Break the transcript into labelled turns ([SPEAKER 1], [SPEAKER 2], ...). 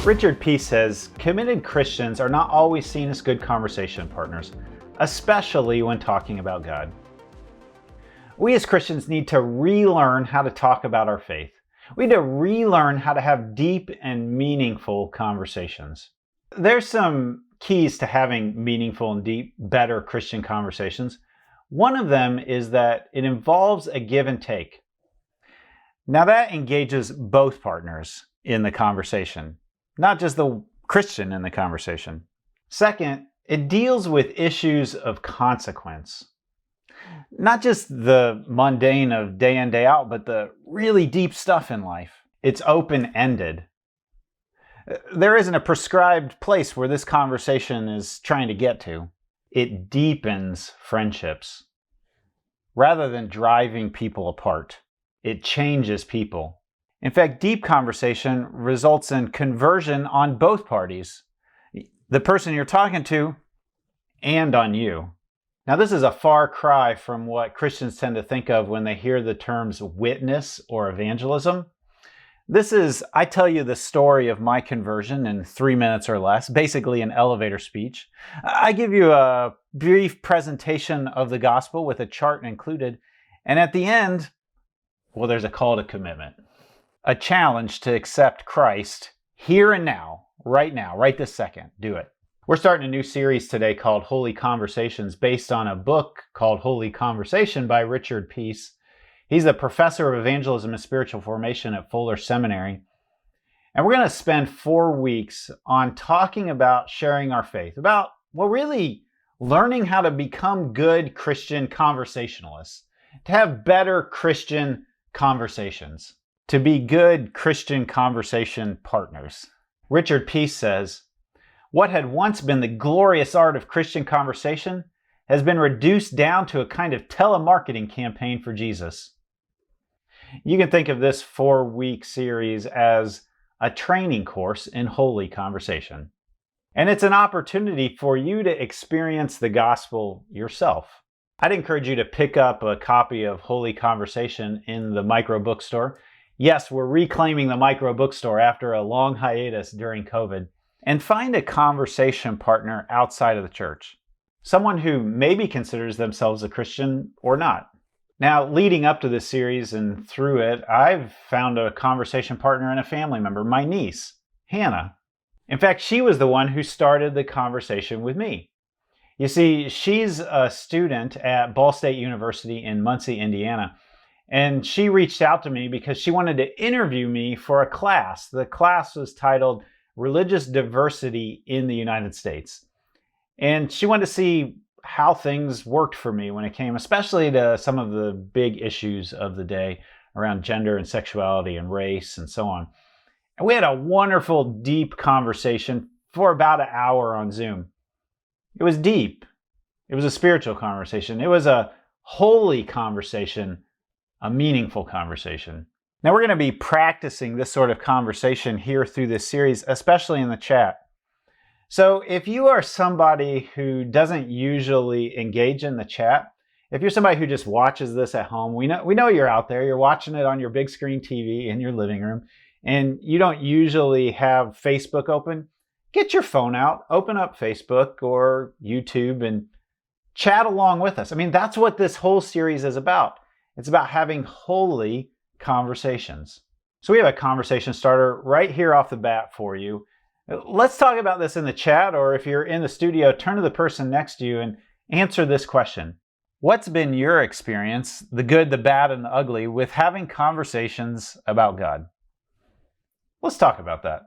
[SPEAKER 1] Richard P. says, committed Christians are not always seen as good conversation partners, especially when talking about God. We as Christians need to relearn how to talk about our faith. We need to relearn how to have deep and meaningful conversations. There's some keys to having meaningful and deep, better Christian conversations. One of them is that it involves a give and take. Now that engages both partners in the conversation, not just the Christian in the conversation. Second, it deals with issues of consequence. Not just the mundane of day in, day out, but the really deep stuff in life. It's open-ended. There isn't a prescribed place where this conversation is trying to get to. It deepens friendships. Rather than driving people apart, it changes people. In fact, deep conversation results in conversion on both parties, the person you're talking to and on you. Now, this is a far cry from what Christians tend to think of when they hear the terms witness or evangelism. This is, I tell you the story of my conversion in 3 minutes or less, basically an elevator speech. I give you a brief presentation of the gospel with a chart included, and at the end, well, there's a call to commitment. A challenge to accept Christ here and now, right this second. Do it. We're starting a new series today called Holy Conversations based on a book called Holy Conversation by Richard Peace. He's a professor of evangelism and spiritual formation at Fuller Seminary. And we're going to spend 4 weeks on talking about sharing our faith, about, well, really learning how to become good Christian conversationalists, to have better Christian conversations, to be good Christian conversation partners. Richard Peace says, what had once been the glorious art of Christian conversation has been reduced down to a kind of telemarketing campaign for Jesus. You can think of this 4-week series as a training course in holy conversation. And it's an opportunity for you to experience the gospel yourself. I'd encourage you to pick up a copy of Holy Conversation in the micro bookstore. Yes, we're reclaiming the micro bookstore after a long hiatus during COVID. And find a conversation partner outside of the church. Someone who maybe considers themselves a Christian or not. Now, leading up to this series and through it, I've found a conversation partner and a family member, my niece, Hannah. In fact, she was the one who started the conversation with me. You see, she's a student at Ball State University in Muncie, Indiana. And she reached out to me because she wanted to interview me for a class. The class was titled Religious Diversity in the United States. And she wanted to see how things worked for me when it came, especially to some of the big issues of the day around gender and sexuality and race and so on. And we had a wonderful, deep conversation for about an hour on Zoom. It was deep. It was a spiritual conversation. It was a holy conversation, a meaningful conversation. Now we're going to be practicing this sort of conversation here through this series, especially in the chat. So if you are somebody who doesn't usually engage in the chat, if you're somebody who just watches this at home, we know you're out there, you're watching it on your big screen TV in your living room, and you don't usually have Facebook open, get your phone out, open up Facebook or YouTube and chat along with us. I mean, that's what this whole series is about. It's about having holy conversations. So we have a conversation starter right here off the bat for you. Let's talk about this in the chat, or if you're in the studio, turn to the person next to you and answer this question. What's been your experience, the good, the bad, and the ugly, with having conversations about God? Let's talk about that.